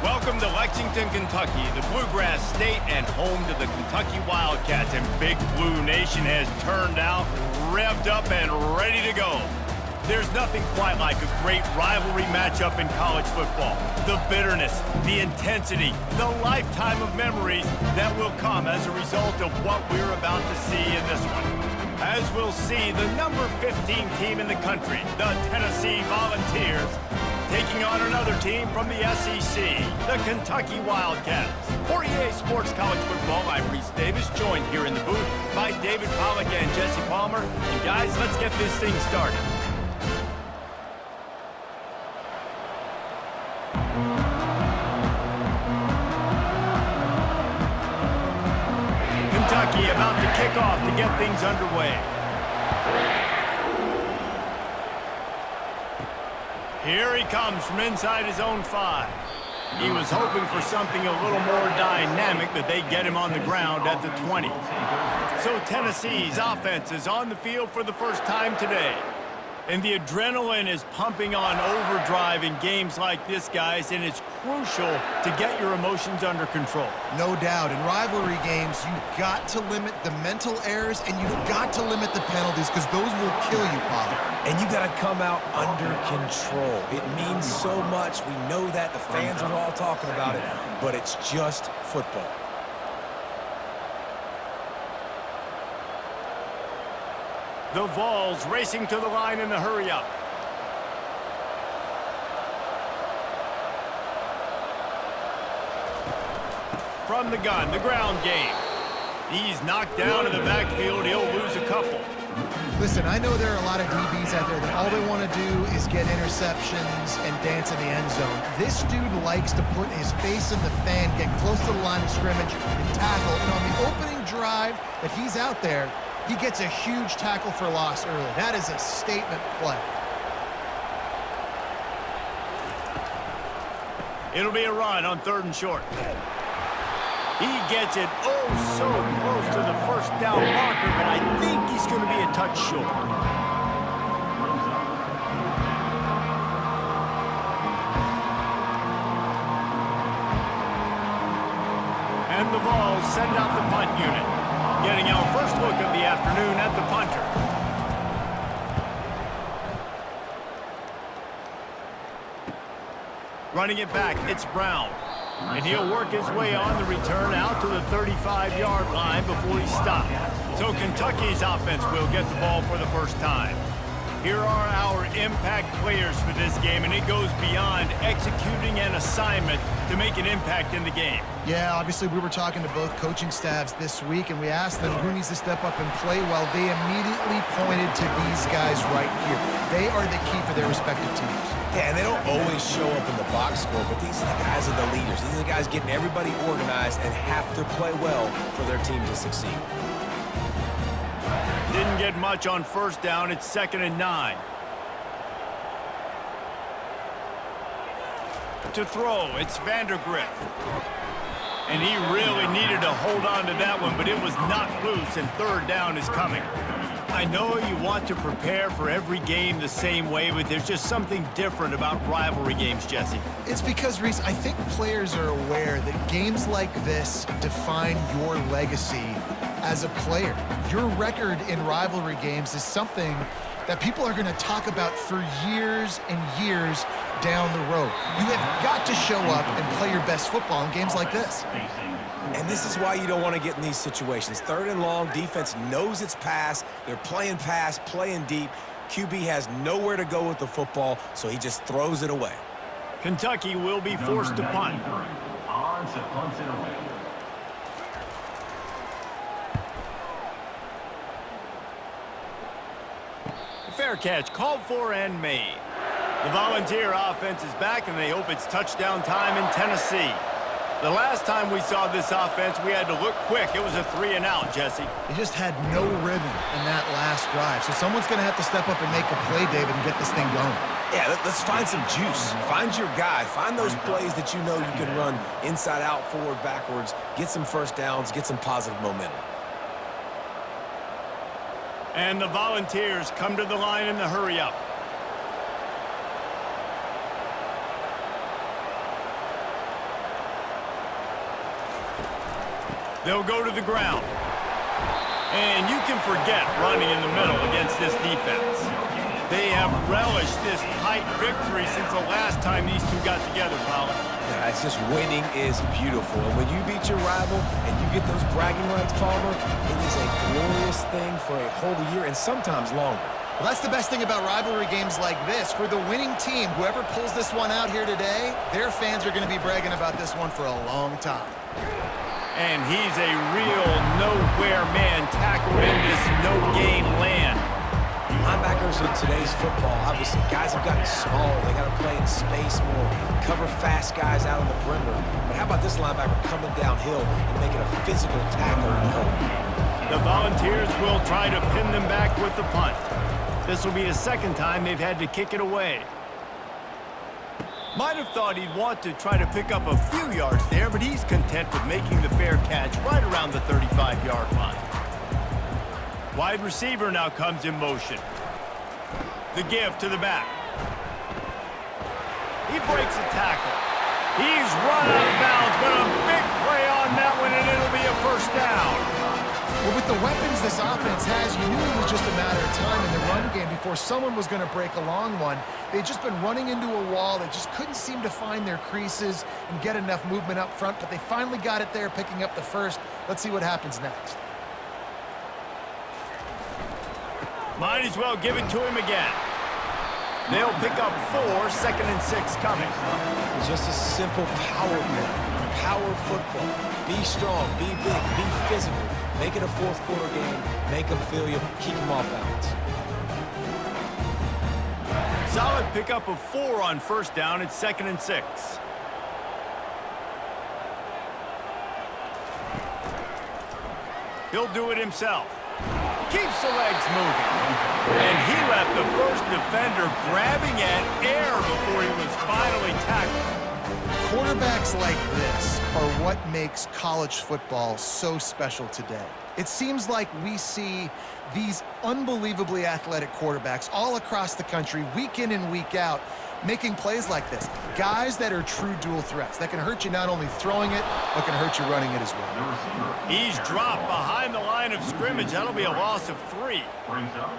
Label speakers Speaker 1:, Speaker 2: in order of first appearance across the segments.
Speaker 1: Welcome to Lexington, Kentucky, the Bluegrass State and home to the Kentucky Wildcats. And Big Blue Nation has turned out, revved up, and ready to go. There's nothing quite like a great rivalry matchup in college football. The bitterness, the intensity, the lifetime of memories that will come as a result of what we're about to see in this one. As we'll see, the number 15 team in the country, the Tennessee Volunteers, taking on another team from the SEC, the Kentucky Wildcats. For EA Sports College Football, I'm Reese Davis, joined here in the booth by David Pollack and Jesse Palmer. And guys, let's get this thing started. Kentucky about to kick off to get things underway. Here he comes from inside his own 5. He was hoping for something a little more dynamic, but they get him on the ground at the 20. So Tennessee's offense is on the field for the first time today. And the adrenaline is pumping on overdrive in games like this, guys, and it's crucial to get your emotions under control.
Speaker 2: No doubt. In rivalry games, you've got to limit the mental errors, and you've got to limit the penalties, because those will kill you, Pollard.
Speaker 3: And you got to come out under control. It means so much. We know that. The fans are all talking about it, but it's just football.
Speaker 1: The Vols racing to the line in the hurry-up. From the gun, the ground game. He's knocked down in the backfield. He'll lose a couple.
Speaker 2: Listen, I know there are a lot of DBs out there that all they want to do is get interceptions and dance in the end zone. This dude likes to put his face in the fan, get close to the line of scrimmage, and tackle. And on the opening drive that he's out there, he gets a huge tackle for loss early. That is a statement play.
Speaker 1: It'll be a run on 3rd and short. He gets it oh so close to the first down marker, but I think he's going to be a touch short. And the Vols send out the punt unit. Getting our first look of the afternoon at the punter. Running it back, it's Brown. And he'll work his way on the return out to the 35-yard line before he stopped. So Kentucky's offense will get the ball for the first time. Here are our impact players for this game, and it goes beyond executing an assignment to make an impact in the game.
Speaker 2: Yeah, obviously we were talking to both coaching staffs this week, and we asked them who needs to step up and play well. They immediately pointed to these guys right here. They are the key for their respective teams.
Speaker 3: Yeah, and they don't always show up in the box score, but these are the guys are the leaders. These are the guys getting everybody organized and have to play well for their team to succeed.
Speaker 1: Didn't get much on 1st down. It's 2nd and 9. To throw, it's Vandergriff. And he really needed to hold on to that one, but it was knocked loose, and 3rd down is coming. I know you want to prepare for every game the same way, but there's just something different about rivalry games, Jesse.
Speaker 2: It's because, Reese, I think players are aware that games like this define your legacy as a player. Your record in rivalry games is something that people are going to talk about for years and years down the road. You have got to show up and play your best football in games like this.
Speaker 3: And this is why you don't want to get in these situations. 3rd and long, defense knows it's pass. They're playing pass, playing deep. QB has nowhere to go with the football, so he just throws it away.
Speaker 1: Kentucky will be forced to punt. Fair catch, called for and made. The Volunteer offense is back, and they hope it's touchdown time in Tennessee. The last time we saw this offense, we had to look quick. It was a 3-and-out, Jesse.
Speaker 2: They just had no rhythm in that last drive. So someone's going to have to step up and make a play, David, and get this thing going.
Speaker 3: Yeah, let's find some juice. Find your guy. Find those plays that you know you can run inside out, forward, backwards, get some 1st downs, get some positive momentum.
Speaker 1: And the Volunteers come to the line in the hurry-up. They'll go to the ground. And you can forget running in the middle against this defense. They have relished this tight victory since the last time these two got together, Pollard.
Speaker 3: Yeah, it's just winning is beautiful. And when you beat your rival and you get those bragging rights, Palmer, it is a glorious thing for a whole year and sometimes longer.
Speaker 2: Well, that's the best thing about rivalry games like this. For the winning team, whoever pulls this one out here today, their fans are going to be bragging about this one for a long time.
Speaker 1: And he's a real nowhere man tackled in this no-gain land.
Speaker 3: Linebackers in today's football, obviously, guys have gotten smaller. They got to play in space more, cover fast guys out on the perimeter. But how about this linebacker coming downhill and making a physical tackle in the hole?
Speaker 1: The Volunteers will try to pin them back with the punt. This will be the second time they've had to kick it away. Might have thought he'd want to try to pick up a few yards there, but he's content with making the fair catch right around the 35-yard line. Wide receiver now comes in motion. The give to the back. He breaks a tackle. He's run out of bounds, but a big play on that one, and it'll be a first down.
Speaker 2: Well, with the weapons this offense has, you knew it was just a matter of time in the run game before someone was going to break a long one. They'd just been running into a wall. They just couldn't seem to find their creases and get enough movement up front, but they finally got it there, picking up the first. Let's see what happens next.
Speaker 1: Might as well give it to him again. They'll pick up 4, 2nd and 6 coming.
Speaker 3: Just a simple power play. Power football. Be strong, be big, be physical. Make it a fourth quarter game. Make them feel you. Keep them off balance.
Speaker 1: Solid pickup of 4 on first down. It's 2nd and 6. He'll do it himself. Keeps the legs moving. And he left the first defender grabbing at air before he was finally tackled.
Speaker 2: Quarterbacks like this are what makes college football so special today. It seems like we see these unbelievably athletic quarterbacks all across the country, week in and week out, making plays like this. Guys that are true dual threats that can hurt you not only throwing it, but can hurt you running it as well.
Speaker 1: He's dropped behind the line of scrimmage. That'll be a loss of 3.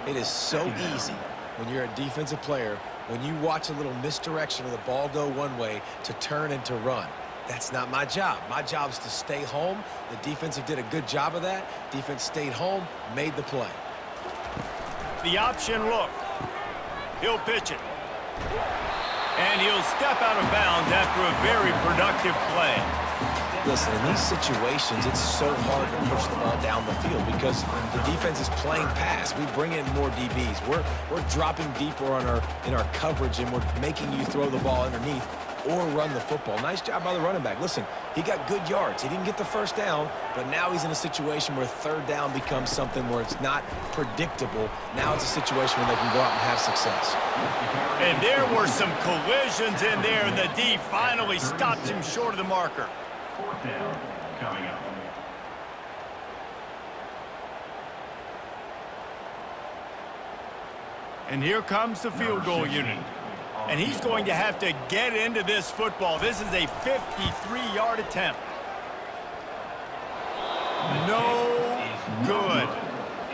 Speaker 3: It is so easy when you're a defensive player, when you watch a little misdirection of the ball go one way to turn and to run. That's not my job. My job is to stay home. The defensive did a good job of that. Defense stayed home, made the play.
Speaker 1: The option look. He'll pitch it. And he'll step out of bounds after a very productive play.
Speaker 3: Listen, in these situations, it's so hard to push the ball down the field because the defense is playing pass. We bring in more DBs. We're dropping deeper in our coverage, and we're making you throw the ball underneath or run the football. Nice job by the running back. Listen, he got good yards. He didn't get the first down, but now he's in a situation where third down becomes something where it's not predictable. Now it's a situation where they can go out and have success.
Speaker 1: And there were some collisions in there, and the D finally stops him short of the marker.
Speaker 4: 4th down coming up.
Speaker 1: And here comes the field goal unit. And he's going to have to get into this football. This is a 53-yard attempt. No good.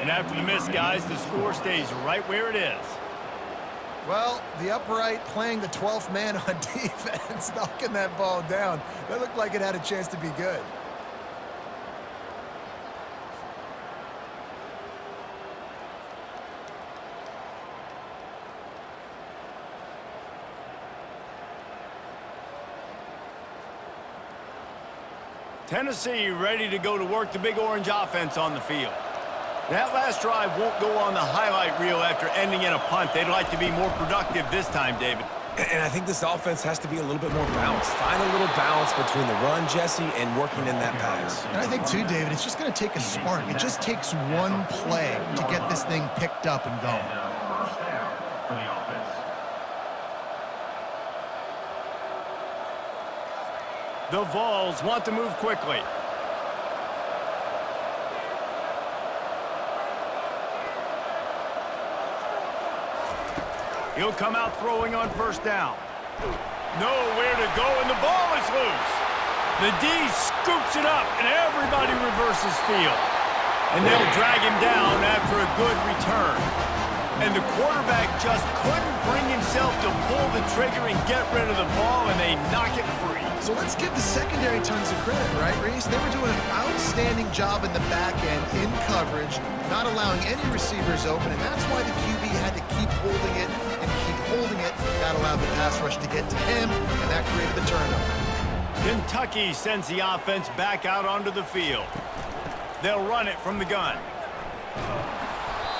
Speaker 1: And after the miss, guys, the score stays right where it is.
Speaker 2: Well, the upright playing the 12th man on defense, knocking that ball down. That looked like it had a chance to be good.
Speaker 1: Tennessee ready to go to work the Big Orange offense on the field. That last drive won't go on the highlight reel after ending in a punt. They'd like to be more productive this time, David.
Speaker 3: And I think this offense has to be a little bit more balanced. Find a little balance between the run, Jesse, and working in that pass.
Speaker 2: And I think, too, David, it's just going to take a spark. It just takes one play to get this thing picked up and going.
Speaker 4: First down for the offense.
Speaker 1: The Vols want to move quickly. He'll come out throwing on first down. Nowhere to go, and the ball is loose. The D scoops it up, and everybody reverses field. And they'll drag him down after a good return. And the quarterback just couldn't bring himself to pull the trigger and get rid of the ball, and they knock it free.
Speaker 2: So let's give the secondary tons of credit, right, Reese? They were doing an outstanding job in the back end, in coverage, not allowing any receivers open, and that's why the QB had to keep holding it and keep holding it. That allowed the pass rush to get to him, and that created the turnover.
Speaker 1: Kentucky sends the offense back out onto the field. They'll run it from the gun.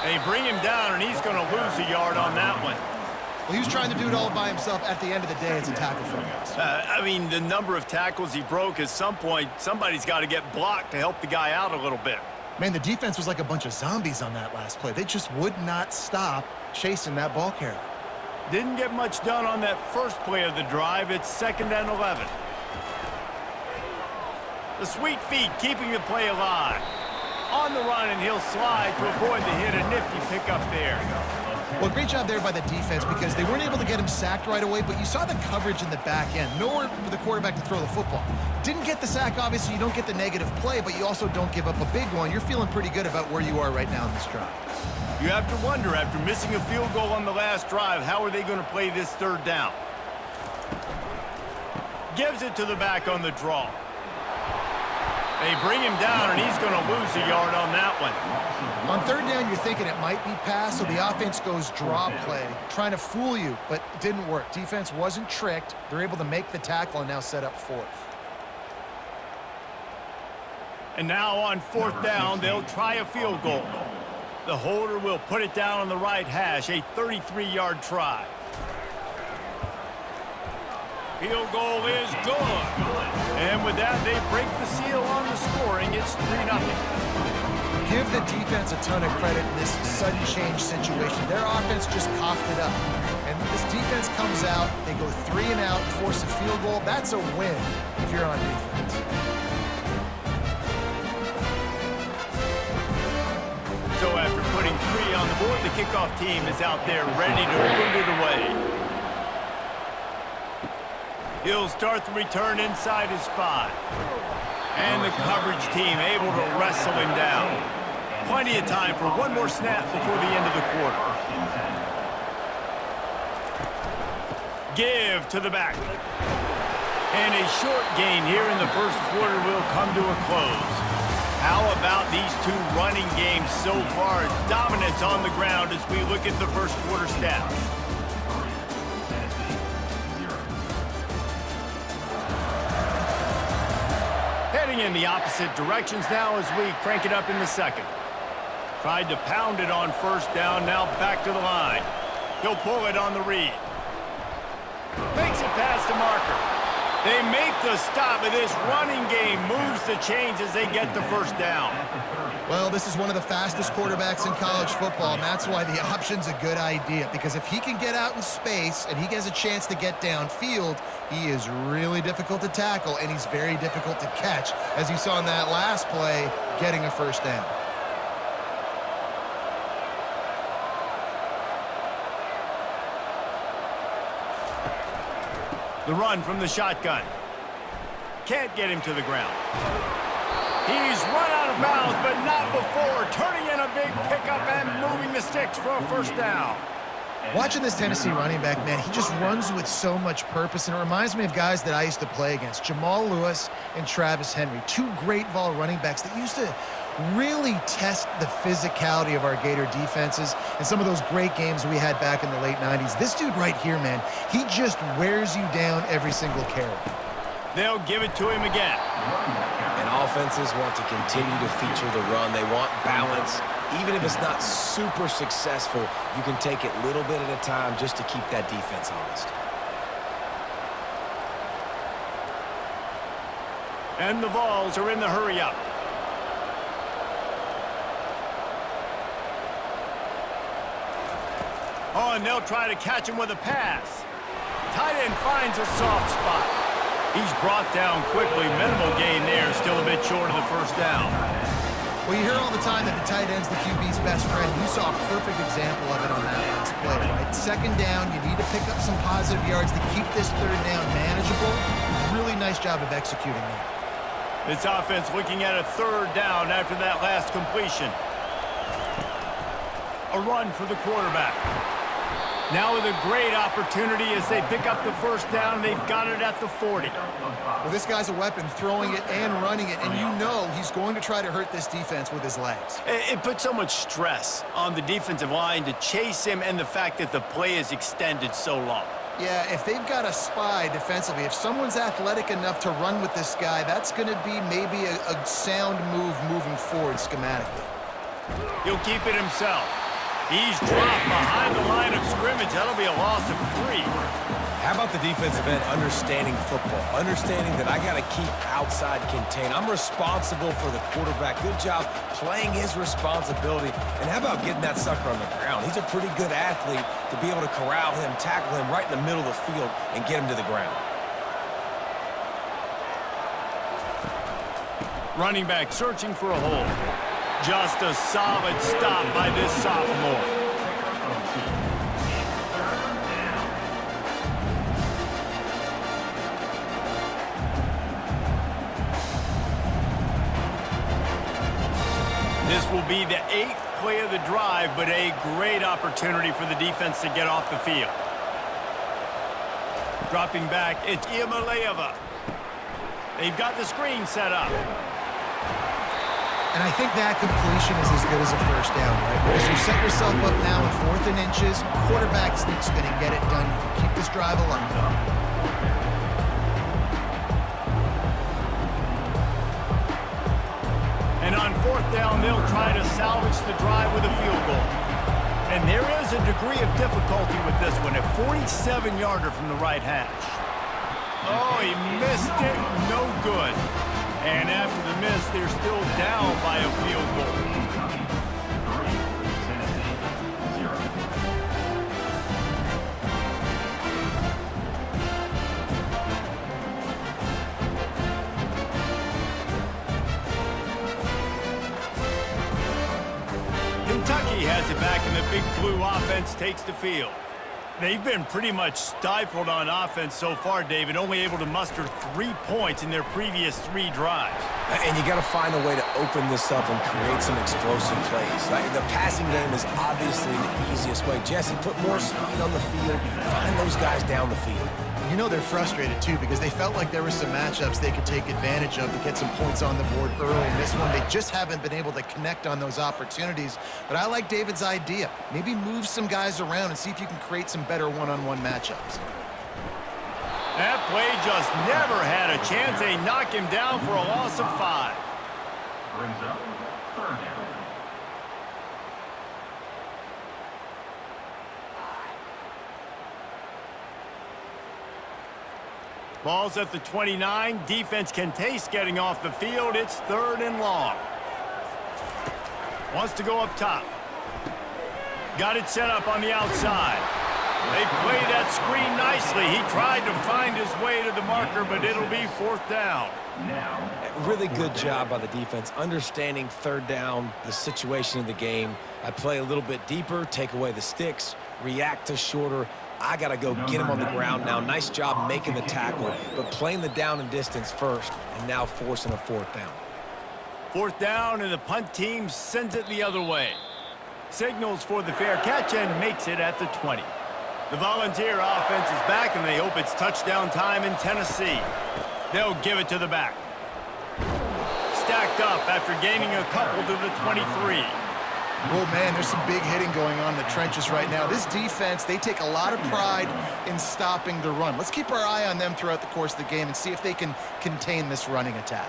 Speaker 1: They bring him down, and he's going to lose a yard on that one.
Speaker 2: Well, he was trying to do it all by himself. At the end of the day, it's a tackle for him.
Speaker 1: I mean, the number of tackles he broke, at some point, somebody's got to get blocked to help the guy out a little bit.
Speaker 2: Man, the defense was like a bunch of zombies on that last play. They just would not stop chasing that ball carrier.
Speaker 1: Didn't get much done on that first play of the drive. It's 2nd and 11. The sweet feet keeping the play alive. On the run, and he'll slide to avoid the hit. A nifty pickup there.
Speaker 2: Well, great job there by the defense because they weren't able to get him sacked right away, but you saw the coverage in the back end. Nowhere for the quarterback to throw the football. Didn't get the sack, obviously. You don't get the negative play, but you also don't give up a big one. You're feeling pretty good about where you are right now in this drive.
Speaker 1: You have to wonder, after missing a field goal on the last drive, how are they going to play this 3rd down? Gives it to the back on the draw. They bring him down, and he's going to lose a yard on that one.
Speaker 2: On 3rd down, you're thinking it might be pass, so the offense goes draw play, trying to fool you, but it didn't work. Defense wasn't tricked. They're able to make the tackle and now set up 4th.
Speaker 1: And now on 4th down, they'll try a field goal. The holder will put it down on the right hash, a 33-yard try. Field goal is good. And with that, they break the seal on the scoring. It's 3-0.
Speaker 2: Give the defense a ton of credit in this sudden change situation. Their offense just coughed it up. And this defense comes out, they go 3 and out, force a field goal. That's a win if you're on defense.
Speaker 1: So after putting 3 on the board, the kickoff team is out there ready to boot it away. He'll start the return inside his 5. And the coverage team able to wrestle him down. Plenty of time for one more snap before the end of the quarter. Give to the back. And a short gain here in the first quarter will come to a close. How about these 2 running games so far? Dominance on the ground as we look at the first quarter stats. Heading in the opposite directions now as we crank it up in the 2nd. Tried to pound it on 1st down, now back to the line. He'll pull it on the read. Makes it past the marker. They make the stop, but this running game moves the chains as they get the 1st down.
Speaker 2: Well, this is one of the fastest quarterbacks in college football, and that's why the option's a good idea, because if he can get out in space and he has a chance to get downfield, he is really difficult to tackle, and he's very difficult to catch, as you saw in that last play, getting a 1st down.
Speaker 1: The run from the shotgun. Can't get him to the ground. He's run out of bounds, but not before turning in a big pickup and moving the sticks for a 1st down.
Speaker 2: Watching this Tennessee running back, man, he just runs with so much purpose, and it reminds me of guys that I used to play against, Jamal Lewis and Travis Henry, 2 great ball running backs that used to really test the physicality of our Gator defenses and some of those great games we had back in the late 90s. This dude right here, man, he just wears you down every single carry.
Speaker 1: They'll give it to him again.
Speaker 3: And offenses want to continue to feature the run. They want balance. Even if it's not super successful, you can take it little bit at a time just to keep that defense honest.
Speaker 1: And the Vols are in the hurry-up. Oh, and they'll try to catch him with a pass. Tight end finds a soft spot. He's brought down quickly. Minimal gain there, still a bit short of the 1st down.
Speaker 2: Well, you hear all the time that the tight end's the QB's best friend. You saw a perfect example of it on that last play. play, right? Second down, you need to pick up some positive yards to keep this third down manageable. Really nice job of executing that.
Speaker 1: This offense looking at a third down after that last completion. A run for the quarterback. Now with a great opportunity as they pick up the first down. They've got it at the 40.
Speaker 2: Well, this guy's a weapon, throwing it and running it, and you know he's going to try to hurt this defense with his legs.
Speaker 1: It puts so much stress on the defensive line to chase him, and the fact that the play is extended so long.
Speaker 2: Yeah, if they've got a spy defensively, if someone's athletic enough to run with this guy, that's going to be maybe a sound move moving forward schematically.
Speaker 1: He'll keep it himself. He's dropped behind the line of scrimmage. That'll be a loss of 3.
Speaker 3: How about the defensive end understanding football, understanding that I got to keep outside contain. I'm responsible for the quarterback. Good job playing his responsibility. And how about getting that sucker on the ground? He's a pretty good athlete to be able to corral him, tackle him right in the middle of the field, and get him to the ground.
Speaker 1: Running back searching for a hole. Just a solid stop by this sophomore. This will be the 8th play of the drive, but a great opportunity for the defense to get off the field. Dropping back, it's Iamaleava. They've got the screen set up.
Speaker 2: And I think that completion is as good as a first down, right? Because you set yourself up now in 4th and inches, quarterback sneak's going to get it done. You can keep this drive alive.
Speaker 1: And on 4th down, they'll try to salvage the drive with a field goal. And there is a degree of difficulty with this one, a 47-yarder from the right hash. Oh, he missed it. No good. And after the miss, they're still down by a field goal. Kentucky has it back, and the Big Blue offense takes the field. They've been pretty much stifled on offense so far, David, only able to muster 3 points in their previous 3 drives.
Speaker 3: And you got to find a way to open this up and create some explosive plays. The passing game is obviously the easiest way. Jesse, put more speed on the field. Find those guys down the field.
Speaker 2: You know they're frustrated, too, because they felt like there were some matchups they could take advantage of to get some points on the board early. In this one, they just haven't been able to connect on those opportunities. But I like David's idea. Maybe move some guys around and see if you can create some better one-on-one matchups.
Speaker 1: That play just never had a chance. They knock him down for a loss of 5.
Speaker 4: Brings up 3rd down.
Speaker 1: Ball's at the 29. Defense can taste getting off the field. It's 3rd and long. Wants to go up top. Got it set up on the outside. They play that screen nicely. He tried to find his way to the marker, but it'll be 4th down.
Speaker 4: Now,
Speaker 3: Really good job by the defense, understanding 3rd down, the situation of the game. I play a little bit deeper, take away the sticks, react to shorter. I got to go get him on the ground now. Nice job making the tackle, but playing the down and distance first, and now forcing a 4th down.
Speaker 1: 4th down, and the punt team sends it the other way. Signals for the fair catch and makes it at the 20. The Volunteer offense is back, and they hope it's touchdown time in Tennessee. They'll give it to the back. Stacked up after gaining a couple to the 23.
Speaker 2: Oh, man, there's some big hitting going on in the trenches right now. This defense, they take a lot of pride in stopping the run. Let's keep our eye on them throughout the course of the game and see if they can contain this running attack.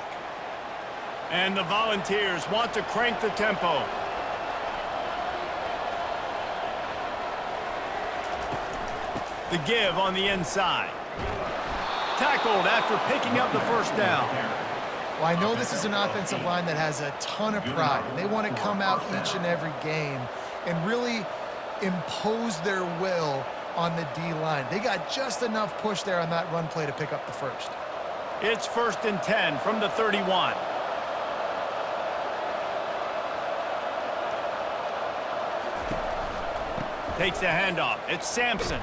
Speaker 1: And the Volunteers want to crank the tempo. The give on the inside. Tackled after picking up the first down.
Speaker 2: Well, I know this is an offensive line that has a ton of pride, and they want to come out each and every game and really impose their will on the D-line. They got just enough push there on that run play to pick up the first.
Speaker 1: It's 1st and 10 from the 31. Takes the handoff. It's Sampson.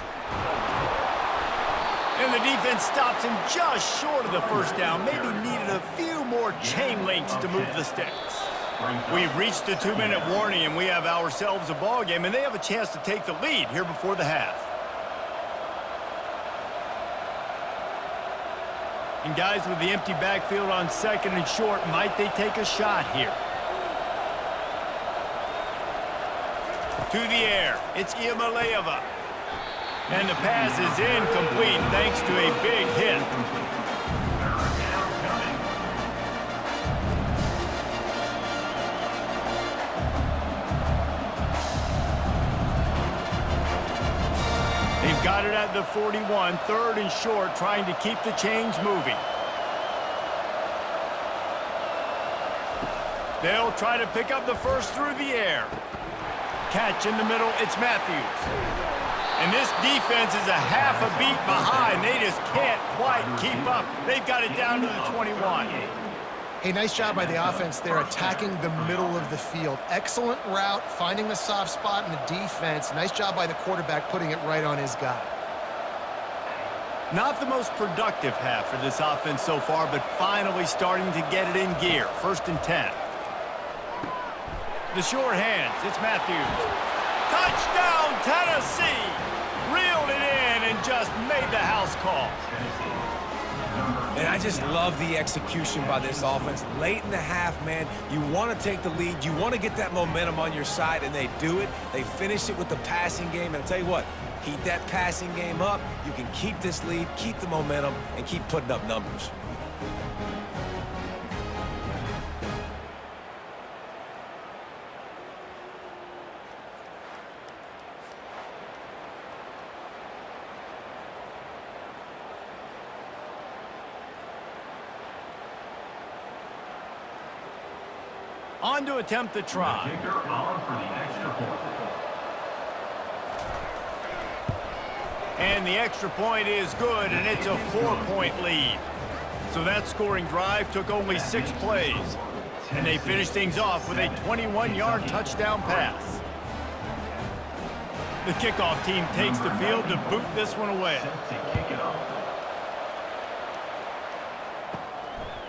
Speaker 1: And the defense stops him just short of the first down. Maybe needed a few more chain links to move the sticks. We've reached the 2-minute warning, and we have ourselves a ball game, and they have a chance to take the lead here before the half. And guys, with the empty backfield on second and short, might they take a shot here? To the air, it's Iamaleava. And the pass is incomplete thanks to a big hit. They've got it at the 41, third and short, trying to keep the chains moving. They'll try to pick up the first through the air. Catch in the middle, it's Matthews. And this defense is a half a beat behind. They just can't quite keep up. They've got it down to the 21.
Speaker 2: Hey, nice job by the offense there, attacking the middle of the field. Excellent route, finding the soft spot in the defense. Nice job by the quarterback putting it right on his guy.
Speaker 1: Not the most productive half for this offense so far, but finally starting to get it in gear. 1st and 10. The sure hands, it's Matthews. Touchdown, Tennessee! Reeled it in and just made the house call.
Speaker 3: And I just love the execution by this offense. Late in the half, man, you want to take the lead. You want to get that momentum on your side, and they do it. They finish it with the passing game. And I'll tell you what, keep that passing game up. You can keep this lead, keep the momentum, and keep putting up numbers.
Speaker 1: On to attempt the try.
Speaker 4: Kicker on for the extra point.
Speaker 1: And the extra point is good, and it's a 4-point lead. So that scoring drive took only 6 plays. And they finished things off with a 21-yard touchdown pass. The kickoff team takes the field to boot this one away.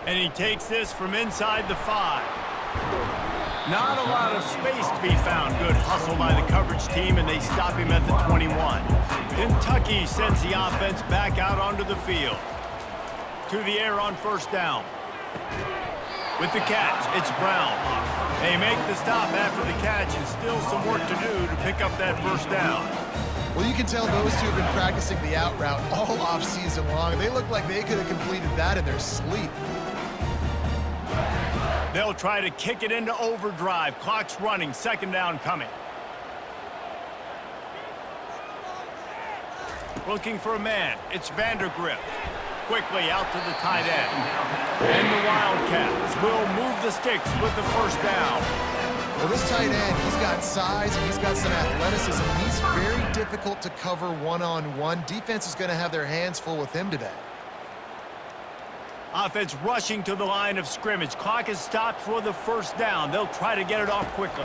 Speaker 1: And he takes this from inside the 5. Not a lot of space to be found. Good hustle by the coverage team, and they stop him at the 21. Kentucky sends the offense back out onto the field. To the air on 1st down. With the catch, it's Brown. They make the stop after the catch, and still some work to do to pick up that 1st down.
Speaker 2: Well, you can tell those two have been practicing the out route all off-season long. They look like they could have completed that in their sleep.
Speaker 1: They'll try to kick it into overdrive. Clock's running, 2nd down coming. Looking for a man. It's Vandergrift. Quickly out to the tight end. And the Wildcats will move the sticks with the 1st down.
Speaker 2: Well, this tight end, he's got size and he's got some athleticism. He's very difficult to cover one-on-one. Defense is going to have their hands full with him today.
Speaker 1: Offense rushing to the line of scrimmage. Clock is stopped for the 1st down. They'll try to get it off quickly.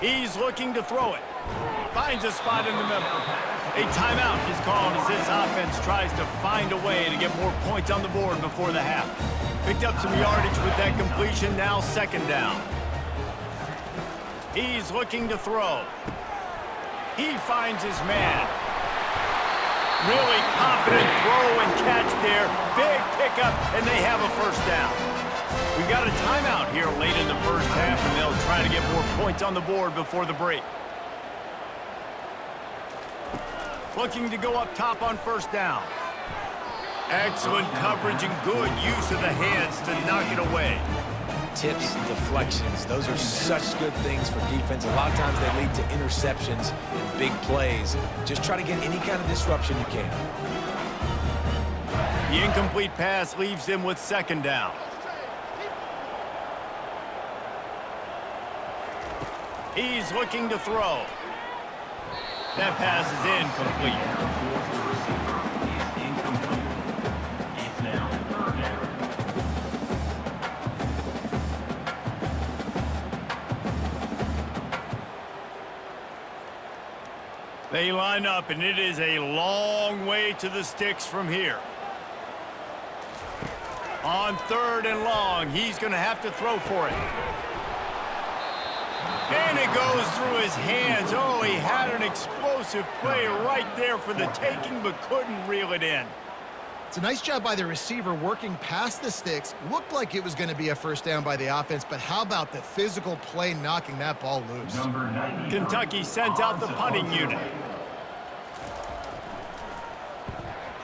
Speaker 1: He's looking to throw it. Finds a spot in the middle. A timeout is called as this offense tries to find a way to get more points on the board before the half. Picked up some yardage with that completion. Now 2nd down. He's looking to throw. He finds his man. Really confident throw and catch there. Big pickup, and they have a 1st down. We've got a timeout here late in the 1st half, and they'll try to get more points on the board before the break. Looking to go up top on 1st down. Excellent coverage and good use of the hands to knock it away.
Speaker 3: Tips, deflections, those are such good things for defense. A lot of times they lead to interceptions and big plays. Just try to get any kind of disruption you can.
Speaker 1: The incomplete pass leaves them with 2nd down. He's looking to throw. That pass is incomplete.
Speaker 4: It's now 3rd down.
Speaker 1: They line up, and it is a long way to the sticks from here. On 3rd and long, he's going to have to throw for it. And it goes through his hands. Oh, he had an explosive play right there for the taking, but couldn't reel it in.
Speaker 2: It's a nice job by the receiver working past the sticks. Looked like it was going to be a first down by the offense, but how about the physical play knocking that ball loose?
Speaker 4: Number 90.
Speaker 1: Kentucky sends out the punting unit.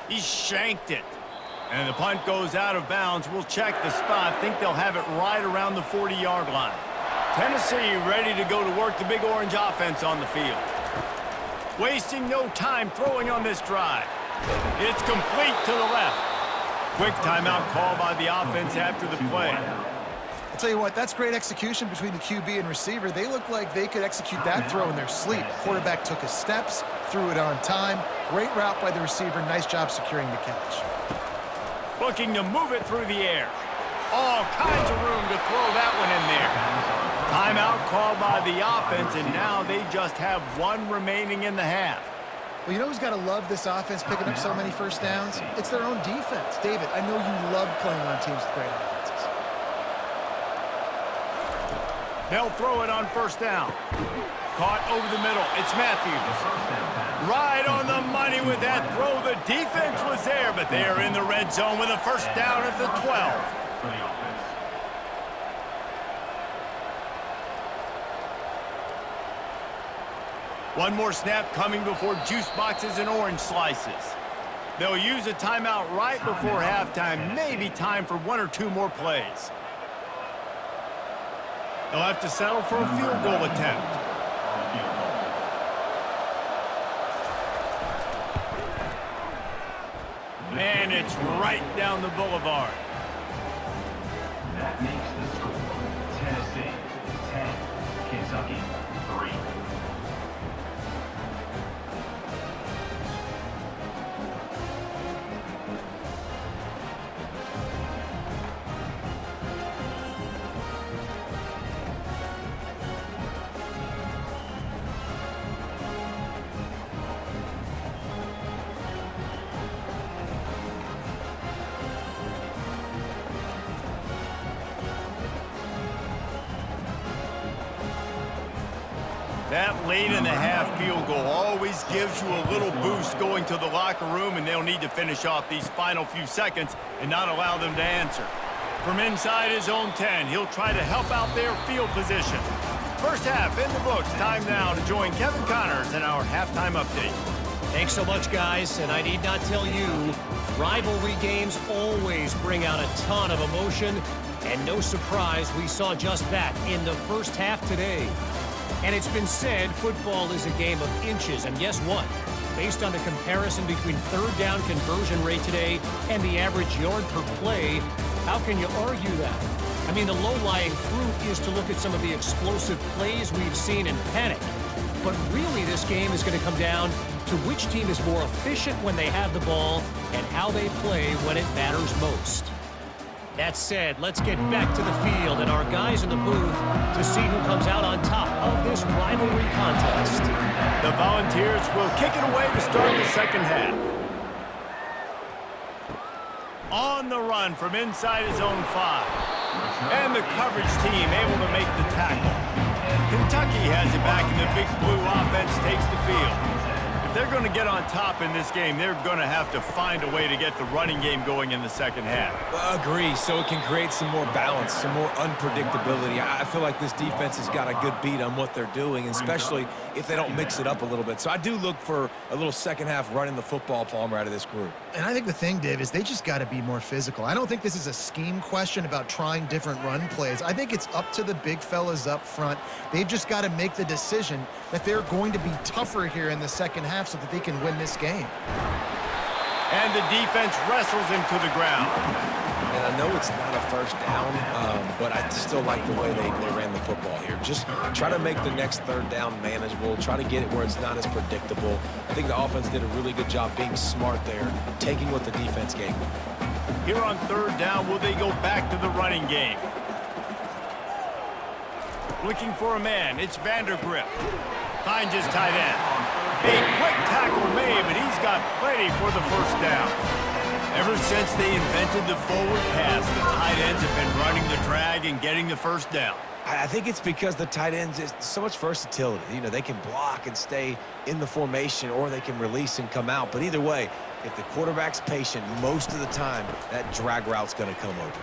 Speaker 1: He shanked it. And the punt goes out of bounds. We'll check the spot. Think they'll have it right around the 40-yard line. Tennessee ready to go to work the Big Orange offense on the field. Wasting no time throwing on this drive. It's complete to the left. Quick timeout call by the offense after the play.
Speaker 2: I'll tell you what, that's great execution between the QB and receiver. They look like they could execute that throw in their sleep. Quarterback took his steps, threw it on time. Great route by the receiver. Nice job securing the catch.
Speaker 1: Looking to move it through the air. All kinds of room to throw that one in there. Timeout called by the offense, and now they just have one remaining in the half.
Speaker 2: Well, you know who's got to love this offense picking up so many first downs? It's their own defense. David, I know you love playing on teams with great offenses.
Speaker 1: They'll throw it on 1st down. Caught over the middle. It's Matthews. Right on the money with that throw. The defense was there, but they are in the red zone with a 1st down at the 12.
Speaker 4: For the offense.
Speaker 1: One more snap coming before juice boxes and orange slices. They'll use a timeout right before halftime. Maybe time for 1 or 2 more plays. They'll have to settle for a field goal attempt. And it's right down the boulevard.
Speaker 4: That makes the score Tennessee 10, Kentucky 3.
Speaker 1: That late in the half field goal always gives you a little boost going to the locker room, and they'll need to finish off these final few seconds and not allow them to answer. From inside his own 10, he'll try to help out their field position. First half in the books. Time now to join Kevin Connors in our halftime update.
Speaker 5: Thanks so much, guys, and I need not tell you, rivalry games always bring out a ton of emotion, and no surprise we saw just that in the first half today. And it's been said football is a game of inches, and guess what? Based on the comparison between 3rd down conversion rate today and the average yard per play, how can you argue that? I mean, the low-lying fruit is to look at some of the explosive plays we've seen in panic. But really, this game is going to come down to which team is more efficient when they have the ball and how they play when it matters most. That said, let's get back to the field and our guys in the booth to see who comes out on top of this rivalry contest.
Speaker 1: The Volunteers will kick it away to start the second half. On the run from inside his own 5. And the coverage team able to make the tackle. Kentucky has it back, and the Big Blue offense takes the field. If they're going to get on top in this game, they're going to have to find a way to get the running game going in the second half.
Speaker 3: Agree, so it can create some more balance, some more unpredictability. I feel like this defense has got a good beat on what they're doing, especially if they don't mix it up a little bit. So I do look for a little second half running the football, Palmer, out of this group.
Speaker 2: And I think the thing, Dave, is they just got to be more physical. I don't think this is a scheme question about trying different run plays. I think it's up to the big fellas up front. They've just got to make the decision that they're going to be tougher here in the second half so that they can win this game.
Speaker 1: And the defense wrestles him to the ground.
Speaker 3: And I know it's not a first down, but I still like the way they ran the football here. Just try to make the next 3rd down manageable. Try to get it where it's not as predictable. I think the offense did a really good job being smart there, taking what the defense gave them.
Speaker 1: Here on 3rd down, will they go back to the running game? Looking for a man. It's Vandergrift. Finds his tight end. A quick tackle made, but he's got plenty for the first down. Ever since they invented the forward pass, the tight ends have been running the drag and getting the first down.
Speaker 3: I think it's because the tight ends is so much versatility. You know, they can block and stay in the formation, or they can release and come out. But either way, if the quarterback's patient, most of the time, that drag route's going to come open.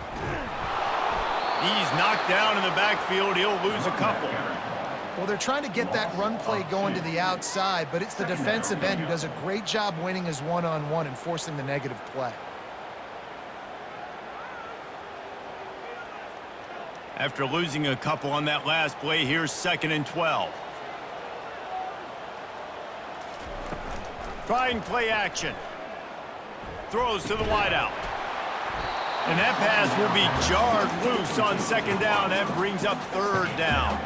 Speaker 1: He's knocked down in the backfield. He'll lose a couple.
Speaker 2: Well, they're trying to get that run play going to the outside, but it's the defensive end who does a great job winning his one-on-one and forcing the negative play.
Speaker 1: After losing a couple on that last play, here's 2nd and 12. Trying play action. Throws to the wideout. And that pass will be jarred loose on 2nd down. That brings up 3rd down.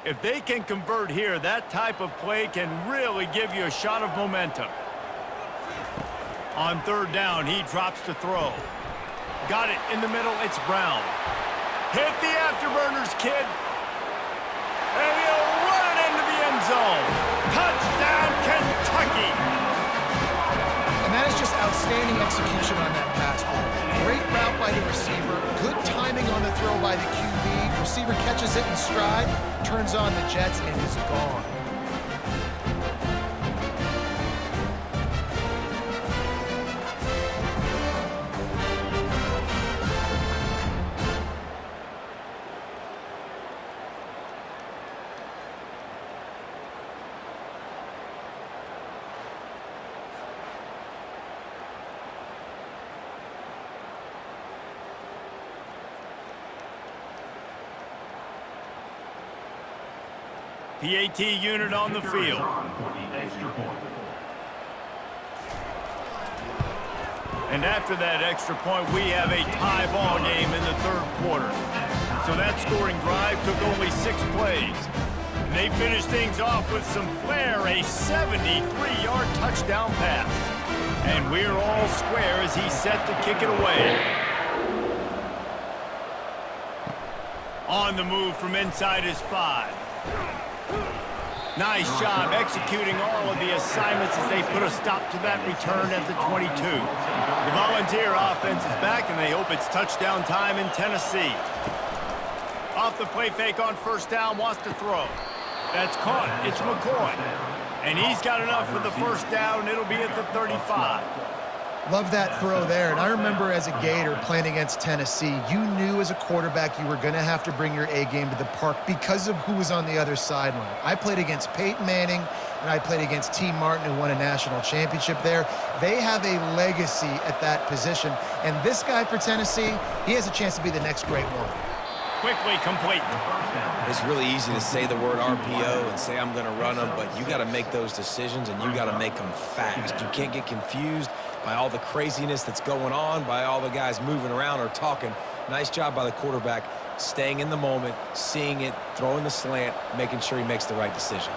Speaker 1: If they can convert here, that type of play can really give you a shot of momentum. On 3rd down, he drops to throw. Got it in the middle, it's Brown. Hit the afterburners, kid. And he'll run it into the end zone. Touchdown, Kentucky.
Speaker 2: And that is just outstanding execution on that pass play. Great route by the receiver. Good timing on the throw by the QB. Receiver catches it in stride, turns on the jets, and is gone.
Speaker 1: PAT unit on the field. And after that extra point, we have a tie ball game in the 3rd quarter. So that scoring drive took only 6 plays. And they finished things off with some flair, a 73-yard touchdown pass. And we're all square as he's set to kick it away. On the move from inside his 5. Nice job executing all of the assignments as they put a stop to that return at the 22. The Volunteer offense is back, and they hope it's touchdown time in Tennessee. Off the play fake on 1st down, wants to throw. That's caught. It's McCoy. And he's got enough for the 1st down. It'll be at the 35.
Speaker 2: Love that throw there. And I remember as a Gator playing against Tennessee, you knew as a quarterback you were going to have to bring your A game to the park because of who was on the other sideline. I played against Peyton Manning, and I played against T. Martin, who won a national championship there. They have a legacy at that position. And this guy for Tennessee, he has a chance to be the next great one.
Speaker 1: Quickly complete.
Speaker 3: It's really easy to say the word RPO and say I'm going to run them, but you got to make those decisions, and you got to make them fast. You can't get confused by all the craziness that's going on, by all the guys moving around or talking. Nice job by the quarterback, staying in the moment, seeing it, throwing the slant, making sure he makes the right decision.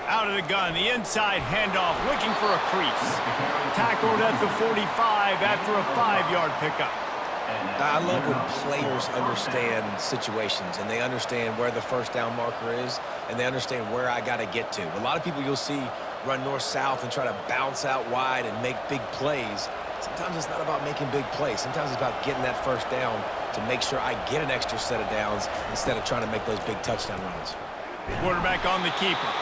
Speaker 1: Out of the gun, the inside handoff, looking for a crease. Tackled at the 45 after a 5-yard pickup.
Speaker 3: I love when players understand situations, and they understand where the 1st down marker is, and they understand where I got to get to. A lot of people you'll see run north-south and try to bounce out wide and make big plays. Sometimes it's not about making big plays. Sometimes it's about getting that 1st down to make sure I get an extra set of downs instead of trying to make those big touchdown runs.
Speaker 1: Quarterback on the keeper.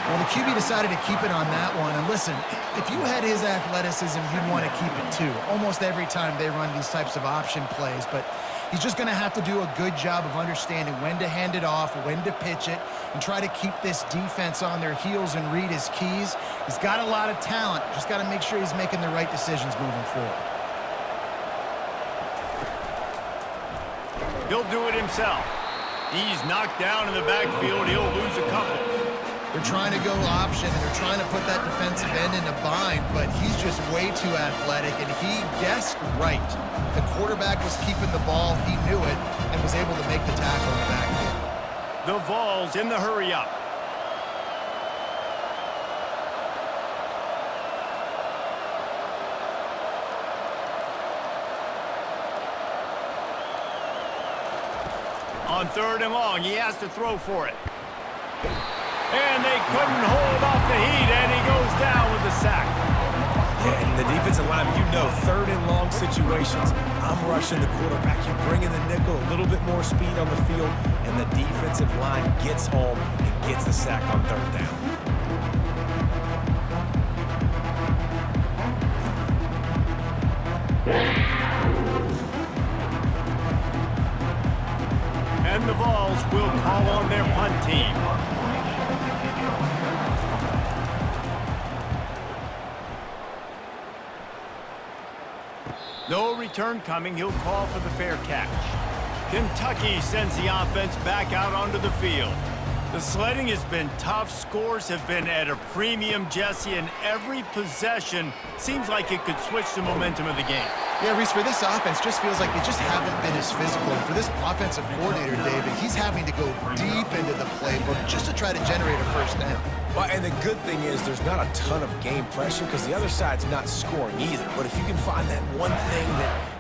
Speaker 2: Well, the QB decided to keep it on that one. And listen, if you had his athleticism, you'd want to keep it too. Almost every time they run these types of option plays. But he's just going to have to do a good job of understanding when to hand it off, when to pitch it, and try to keep this defense on their heels and read his keys. He's got a lot of talent. Just got to make sure he's making the right decisions moving forward.
Speaker 1: He'll do it himself. He's knocked down in the backfield. He'll lose a couple.
Speaker 2: They're trying to go option, and they're trying to put that defensive end in a bind, but he's just way too athletic, and he guessed right. The quarterback was keeping the ball. He knew it and was able to make the tackle in the backfield.
Speaker 1: The Vols in the hurry-up. on 3rd and long. He has to throw for it. And they couldn't hold off the heat, and he goes down with the sack.
Speaker 3: Yeah, and the defensive line, 3rd and long situations. I'm rushing the quarterback. You bring in the nickel, a little bit more speed on the field, and the defensive line gets home and gets the sack on 3rd down.
Speaker 1: And the Vols will call on their punt team. No return coming. He'll call for the fair catch. Kentucky sends the offense back out onto the field. The sledding has been tough. Scores have been at a premium, Jesse, and every possession seems like it could switch the momentum of the game.
Speaker 2: Yeah, Reese, for this offense, just feels like they just haven't been as physical. And for this offensive coordinator, David, he's having to go deep into the playbook just to try to generate a first down.
Speaker 3: Well, and the good thing is there's not a ton of game pressure because the other side's not scoring either. But if you can find that one thing,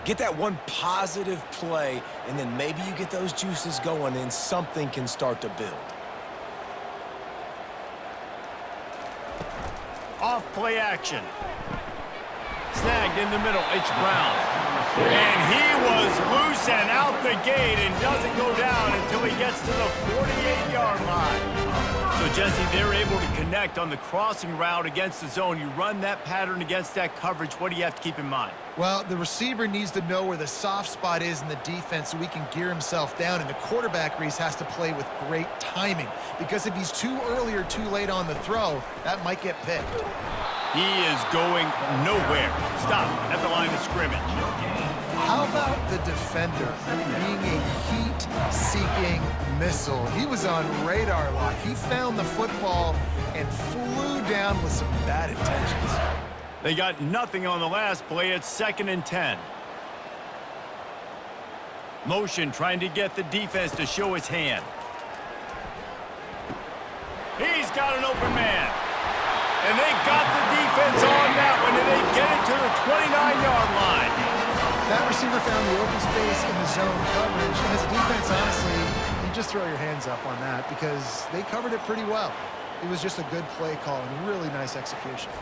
Speaker 3: get that one positive play, and then maybe you get those juices going and something can start to build.
Speaker 1: Off play action. Snagged in the middle, it's Brown. And he was loose and out the gate and doesn't go down until he gets to the 48-yard line. So, Jesse, they're able to connect on the crossing route against the zone. You run that pattern against that coverage, what do you have to keep in mind?
Speaker 2: Well, the receiver needs to know where the soft spot is in the defense so he can gear himself down, and the quarterback, Reese, has to play with great timing because if he's too early or too late on the throw, that might get picked.
Speaker 1: He is going nowhere. Stop at the line of scrimmage.
Speaker 2: How about the defender being a heat-seeking missile? He was on radar lock. He found the football and flew down with some bad intentions.
Speaker 1: They got nothing on the last play. It's 2nd and 10. Motion trying to get the defense to show his hand. He's got an open man. And they got the defense on that one, and they get it to the 29-yard line.
Speaker 2: That receiver found the open space in the zone coverage, and as a defense, honestly, you just throw your hands up on that because they covered it pretty well. It was just a good play call and really nice execution.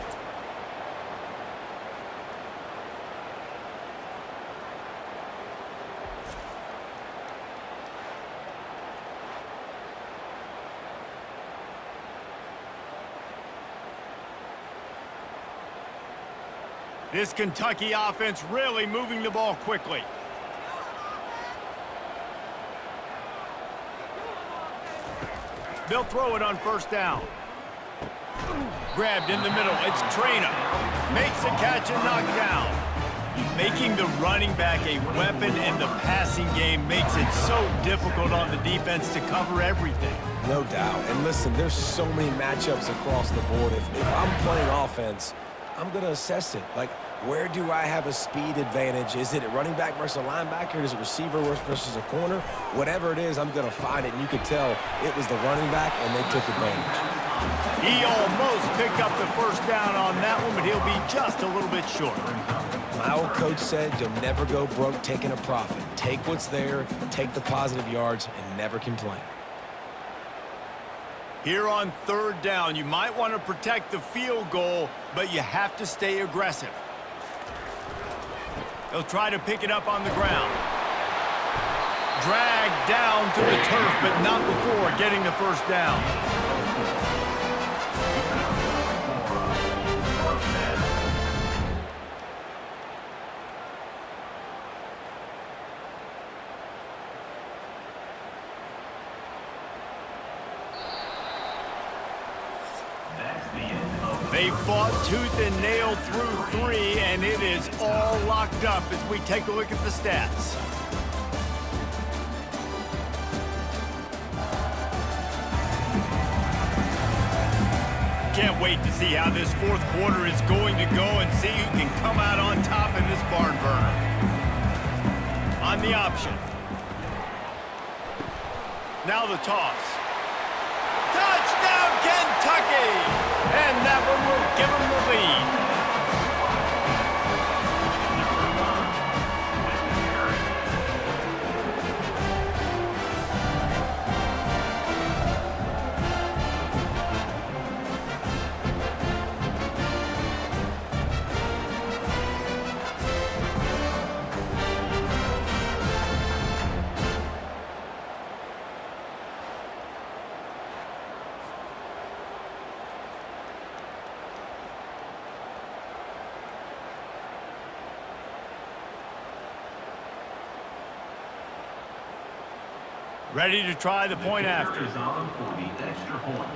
Speaker 1: This Kentucky offense really moving the ball quickly. They'll throw it on 1st down. Grabbed in the middle. It's Traina. Makes the catch and knocked down. Making the running back a weapon in the passing game makes it so difficult on the defense to cover everything.
Speaker 3: No doubt. And listen, there's so many matchups across the board. If I'm playing offense, I'm going to assess it. Like, where do I have a speed advantage? Is it a running back versus a linebacker? Is it a receiver versus a corner? Whatever it is, I'm going to find it. And you could tell it was the running back, and they took advantage.
Speaker 1: He almost picked up the 1st down on that one, but he'll be just a little bit short.
Speaker 3: My old coach said you'll never go broke taking a profit. Take what's there, take the positive yards, and never complain.
Speaker 1: Here on 3rd down, you might want to protect the field goal, but you have to stay aggressive. They'll try to pick it up on the ground. Dragged down to the turf, but not before getting the 1st down. They fought tooth and nail through 3, and it is all locked up as we take a look at the stats. Can't wait to see how this 4th quarter is going to go and see who can come out on top in this barn burner. On the option. Now the toss. Touchdown, Kentucky! And that one will give them the lead. Ready to try the point after.
Speaker 4: Is on for the extra point.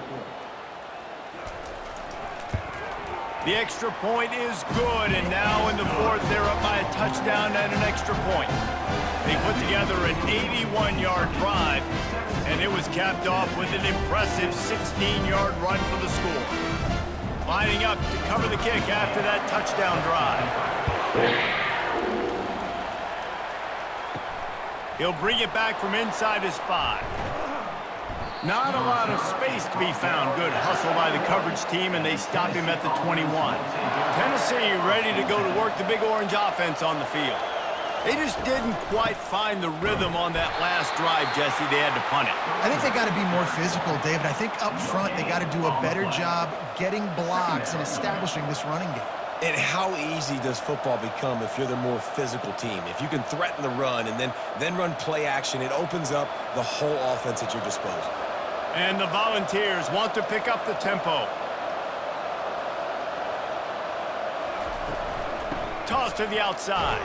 Speaker 1: The extra point is good, and now in the fourth, they're up by a touchdown and an extra point. They put together an 81-yard drive, and it was capped off with an impressive 16-yard run for the score. Lining up to cover the kick after that touchdown drive. He'll bring it back from inside his 5. Not a lot of space to be found. Good hustle by the coverage team, and they stop him at the 21. Tennessee ready to go to work the Big Orange offense on the field. They just didn't quite find the rhythm on that last drive, Jesse. They had to punt it.
Speaker 2: I think they got to be more physical, David. I think up front they got to do a better job getting blocks and establishing this running game.
Speaker 3: And how easy does football become if you're the more physical team? If you can threaten the run and then run play action, it opens up the whole offense at your disposal.
Speaker 1: And the Volunteers want to pick up the tempo. Toss to the outside.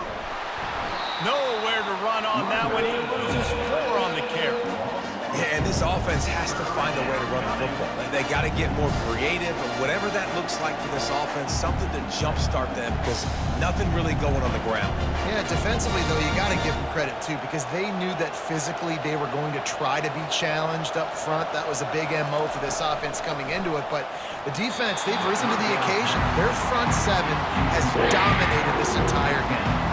Speaker 1: Nowhere to run on that one. He loses 4 on the carry.
Speaker 3: Yeah, and this offense has to find a way to run the football. They got to get more creative, or whatever that looks like for this offense, something to jumpstart them, because nothing really going on the ground.
Speaker 2: Yeah, defensively, though, you got to give them credit, too, because they knew that physically they were going to try to be challenged up front. That was a big MO for this offense coming into it, but the defense, they've risen to the occasion. Their front 7 has dominated this entire game.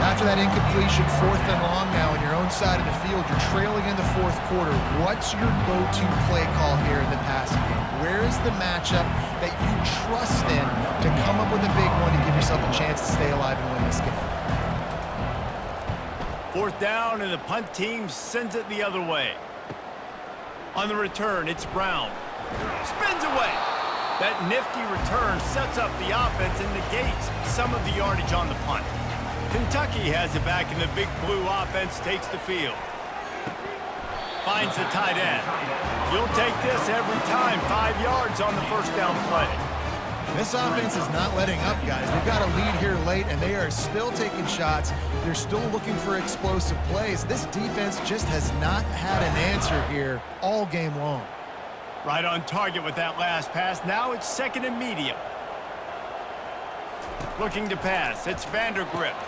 Speaker 2: After that incompletion, 4th and long now on your own side of the field, you're trailing in the 4th quarter. What's your go-to play call here in the passing game? Where is the matchup that you trust in to come up with a big one to give yourself a chance to stay alive and win this game?
Speaker 1: 4th down, and the punt team sends it the other way. On the return, it's Brown. Spins away. That nifty return sets up the offense and negates some of the yardage on the punt. Kentucky has it back, and the Big Blue offense takes the field. Finds the tight end. You'll take this every time. 5 yards on the first down play.
Speaker 2: This offense is not letting up, guys. They've got a lead here late, and they are still taking shots. They're still looking for explosive plays. This defense just has not had an answer here all game long.
Speaker 1: Right on target with that last pass. Now it's 2nd and medium. Looking to pass. It's Vandergrift.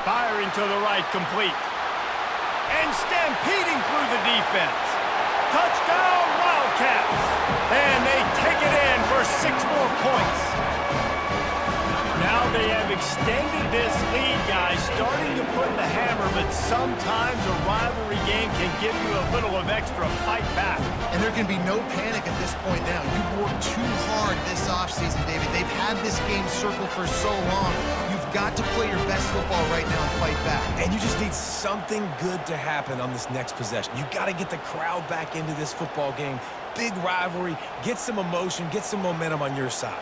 Speaker 1: Firing to the right, complete. And stampeding through the defense. Touchdown, Wildcats! And they take it in for 6 more points. Now they have extended this lead, guys, starting to put the hammer, but sometimes a rivalry game can give you a little of extra fight back.
Speaker 2: And there can be no panic at this point now. You've worked too hard this offseason, David. They've had this game circled for so long. You've got to play your best football right now and fight back.
Speaker 3: And you just need something good to happen on this next possession. You got to get the crowd back into this football game. Big rivalry. Get some emotion. Get some momentum on your side.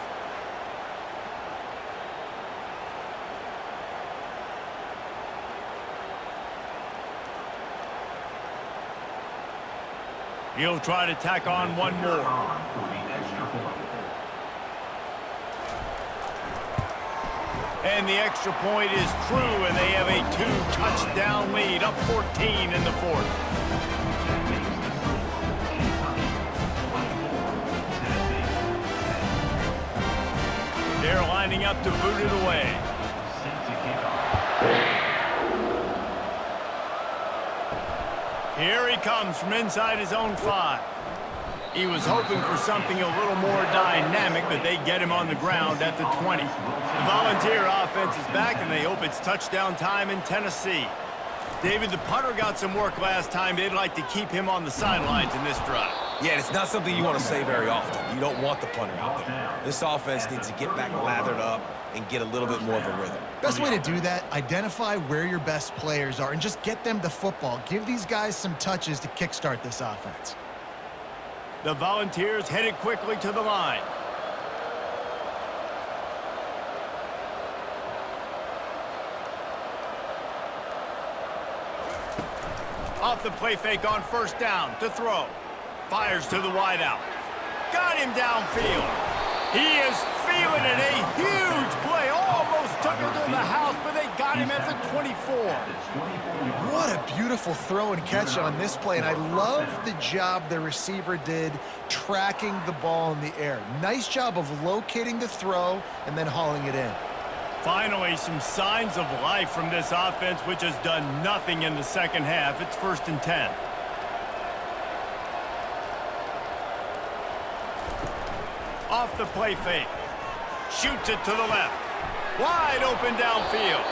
Speaker 1: He'll try to tack on one more.
Speaker 4: For the extra point.
Speaker 1: And the extra point is true, and they have a 2-touchdown lead, up 14 in the 4th.
Speaker 4: That makes the score Kentucky 24, Tennessee 10.
Speaker 1: They're lining up to boot it away.
Speaker 4: Set to kick off.
Speaker 1: Here he comes from inside his own 5. He was hoping for something a little more dynamic, but they get him on the ground at the 20. The Volunteer offense is back, and they hope it's touchdown time in Tennessee. David, the punter got some work last time. They'd like to keep him on the sidelines in this drive.
Speaker 3: Yeah, it's not something you want to say very often. You don't want the punter out there. This offense needs to get back lathered up and get a little bit more of a rhythm.
Speaker 2: Best way to do that, identify where your best players are and just get them the football. Give these guys some touches to kickstart this offense.
Speaker 1: The Volunteers headed quickly to the line. Off the play fake on 1st down to throw. Fires to the wideout. Got him downfield. He is feeling it. A huge play. Almost took further in the house, but they got him at the 24.
Speaker 2: What a beautiful throw and catch on this play, and I love the job the receiver did tracking the ball in the air. Nice job of locating the throw and then hauling it in.
Speaker 1: Finally, some signs of life from this offense, which has done nothing in the second half. It's 1st and 10. Off the play fake. Shoots it to the left. Wide open downfield.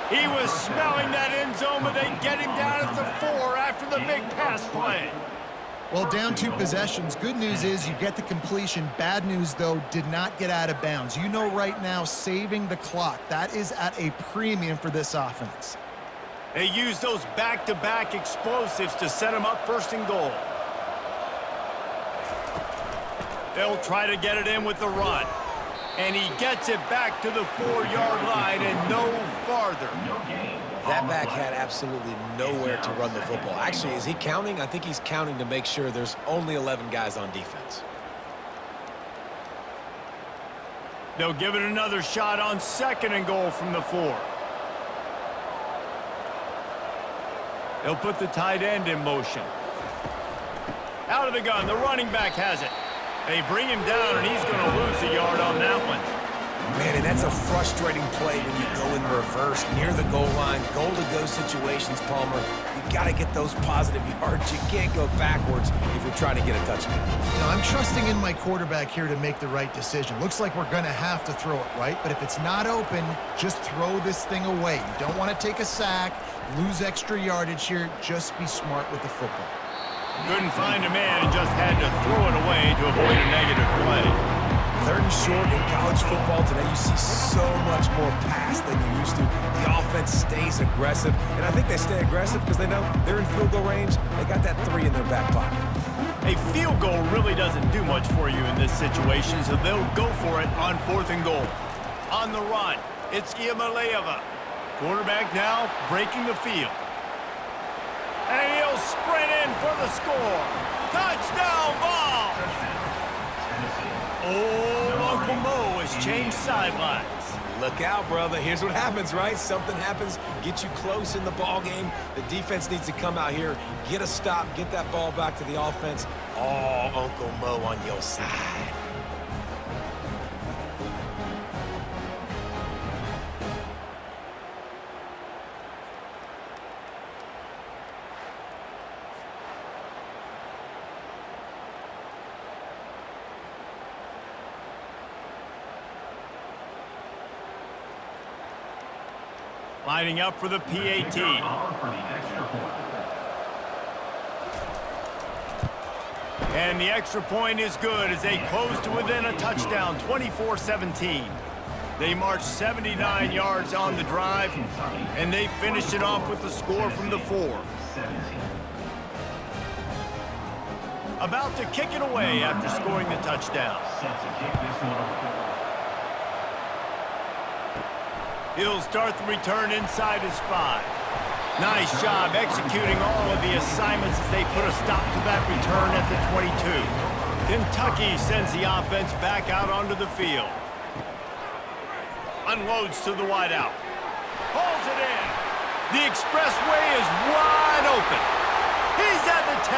Speaker 1: He was smelling that end zone, but they get him down at the 4 after the big pass play.
Speaker 2: Well, down 2 possessions. Good news is you get the completion. Bad news, though, did not get out of bounds. You know right now, saving the clock, that is at a premium for this offense.
Speaker 1: They use those back-to-back explosives to set him up 1st and goal. They'll try to get it in with the run. And he gets it back to the 4-yard line and no farther.
Speaker 3: That back had absolutely nowhere to run the football. Actually, is he counting? I think he's counting to make sure there's only 11 guys on defense.
Speaker 1: They'll give it another shot on 2nd and goal from the 4. They'll put the tight end in motion. Out of the gun, the running back has it. They bring him down, and he's going to lose a yard on that one.
Speaker 3: Man, and that's a frustrating play when you go in reverse near the goal line. Goal-to-go situations, Palmer. You got to get those positive yards. You can't go backwards if you're trying to get a touchdown.
Speaker 2: Now, I'm trusting in my quarterback here to make the right decision. Looks like we're going to have to throw it, right? But if it's not open, just throw this thing away. You don't want to take a sack, lose extra yardage here. Just be smart with the football.
Speaker 1: Couldn't find a man and just had to throw it away to avoid a negative play.
Speaker 3: 3rd and short in college football today, you see so much more pass than you used to. The offense stays aggressive, and I think they stay aggressive because they know they're in field goal range. They got that 3 in their back pocket.
Speaker 1: A field goal really doesn't do much for you in this situation, so they'll go for it on 4th and goal. On the run, it's Iamaleava. Quarterback now breaking the field. And he'll sprint in for the score. Touchdown ball! Oh, Uncle Mo has changed sidelines.
Speaker 3: Look out, brother. Here's what happens, right? Something happens, get you close in the ball game. The defense needs to come out here, get a stop, get that ball back to the offense. Oh, Uncle Mo on your side.
Speaker 1: Lining up for the PAT. And the extra point is good as they close to within a touchdown, 24-17. They marched 79 yards on the drive, and they finished it off with the score from the 4. About to kick it away after scoring the touchdown. He'll start the return inside his 5. Nice job executing all of the assignments as they put a stop to that return at the 22. Kentucky sends the offense back out onto the field. Unloads to the wideout. Pulls it in. The expressway is wide open. He's at the 10.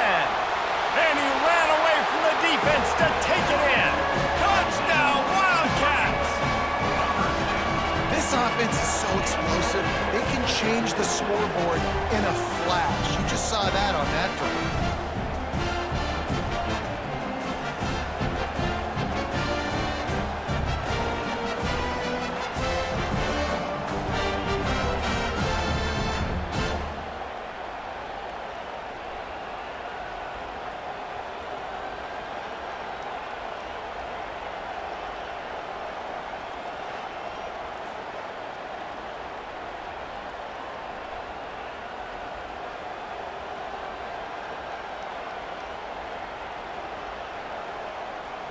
Speaker 1: And he ran away from the defense to take it in. Touchdown, Wildcats!
Speaker 2: This offense is so explosive, they can change the scoreboard in a flash. You just saw that on that drive.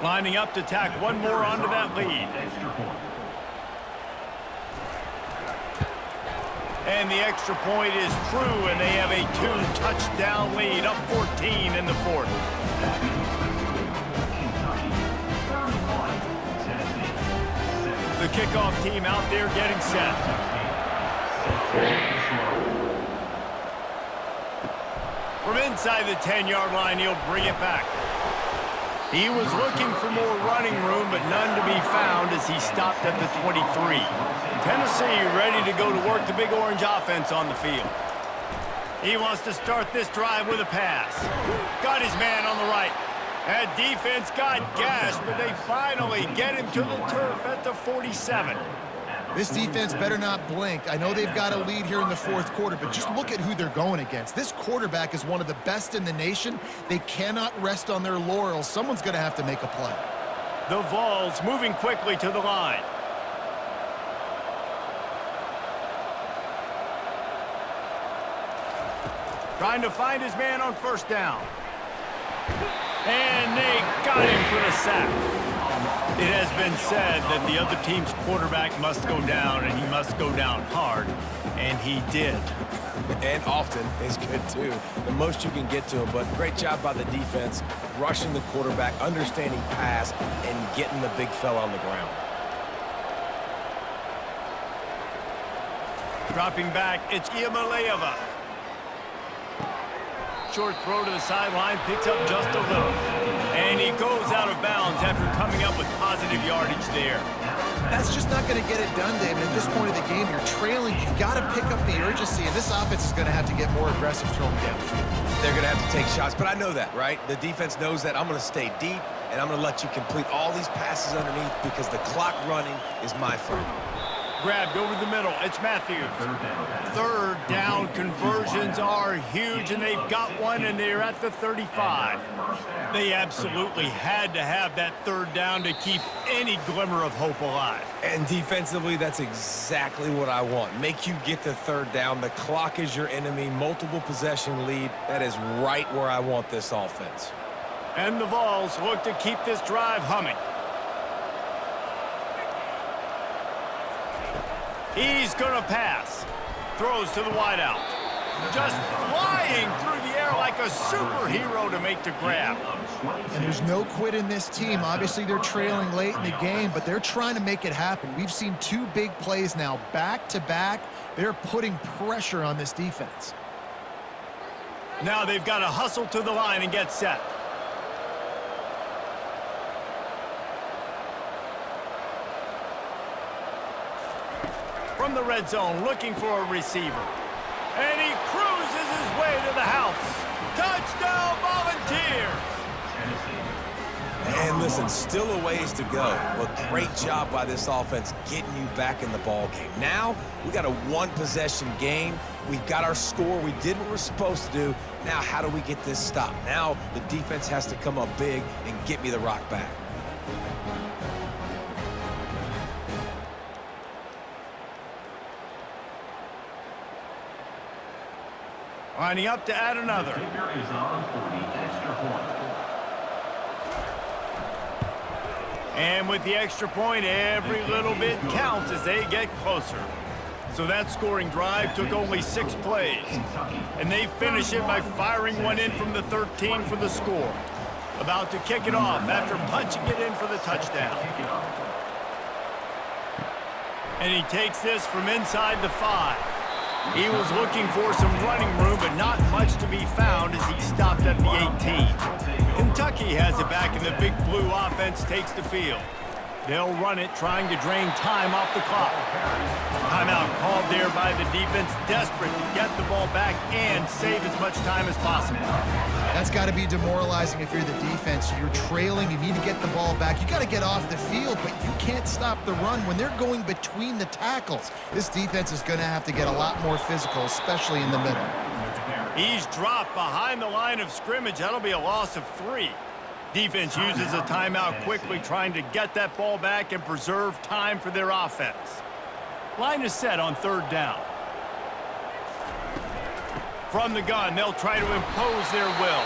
Speaker 1: Lining up to tack one more onto that lead. And the extra point is true, and they have a 2-touchdown lead, up 14 in the 4th. The kickoff team out there getting set. From inside the 10-yard line, he'll bring it back. He was looking for more running room, but none to be found as he stopped at the 23. Tennessee ready to go to work the Big Orange offense on the field. He wants to start this drive with a pass. Got his man on the right. That defense got gashed, but they finally get him to the turf at the 47.
Speaker 2: This defense better not blink. I know they've got a lead here in the fourth quarter, but just look at who they're going against. This quarterback is one of the best in the nation. They cannot rest on their laurels. Someone's going to have to make a play.
Speaker 1: The Vols moving quickly to the line. Trying to find his man on first down. And they got him for the sack. It has been said that the other team's quarterback must go down, and he must go down hard, and he did.
Speaker 3: And often is good, too. The most you can get to him, but great job by the defense, rushing the quarterback, understanding pass, and getting the big fella on the ground.
Speaker 1: Dropping back, it's Iamaleava. Short throw to the sideline, picks up just a little. And he goes out of bounds after coming up with positive yardage there.
Speaker 2: That's just not going to get it done, David. At this point of the game, you're trailing. You've got to pick up the urgency, and this offense is going to have to get more aggressive throwing downfield.
Speaker 3: They're going to have to take shots, but I know that, right? The defense knows that. I'm going to stay deep, and I'm going to let you complete all these passes underneath because the clock running is my friend.
Speaker 1: Grabbed over the middle. It's Matthews. Third down conversions are huge, and they've got one, and they're at the 35. They absolutely had to have that third down to keep any glimmer of hope alive.
Speaker 3: And defensively, that's exactly what I want. Make you get the third down. The clock is your enemy. Multiple possession lead. That is right where I want this offense.
Speaker 1: And the Vols look to keep this drive humming. He's going to pass. Throws to the wideout. Just flying through the air like a superhero to make the grab.
Speaker 2: And there's no quit in this team. Obviously, they're trailing late in the game, but they're trying to make it happen. We've seen two big plays now, back-to-back. They're putting pressure on this defense.
Speaker 1: Now they've got to hustle to the line and get set. From the red zone, looking for a receiver. And he cruises his way to the house. Touchdown, Volunteers!
Speaker 3: And listen, still a ways to go, but great job by this offense getting you back in the ball game. Now, we got a one-possession game. We've got our score. We did what we're supposed to do. Now, how do we get this stopped? Now, the defense has to come up big and get me the rock back.
Speaker 1: Lining up to add another. And with the extra point, every little bit counts as they get closer. So that scoring drive took only 6 plays. And they finish it by firing one in from the 13 for the score. About to kick it off after punching it in for the touchdown. And he takes this from inside the 5. He was looking for some running room, but not much to be found as he stopped at the 18. Kentucky has it back, and the Big Blue offense takes the field. They'll run it, trying to drain time off the clock. Timeout called there by the defense, desperate to get the ball back and save as much time as possible.
Speaker 2: That's got to be demoralizing if you're the defense. You're trailing, you need to get the ball back. You got to get off the field, but you can't stop the run when they're going between the tackles. This defense is going to have to get a lot more physical, especially in the middle.
Speaker 1: He's dropped behind the line of scrimmage. That'll be a loss of 3. Defense uses a timeout quickly, trying to get that ball back and preserve time for their offense. Line is set on third down. From the gun, they'll try to impose their will.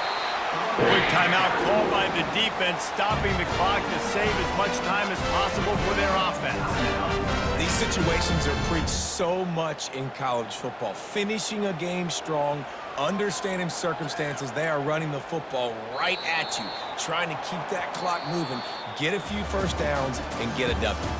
Speaker 1: Quick timeout called by the defense, stopping the clock to save as much time as possible for their offense.
Speaker 3: These situations are preached so much in college football. Finishing a game strong, understanding circumstances. They are running the football right at you, trying to keep that clock moving, get a few first downs, and get a W.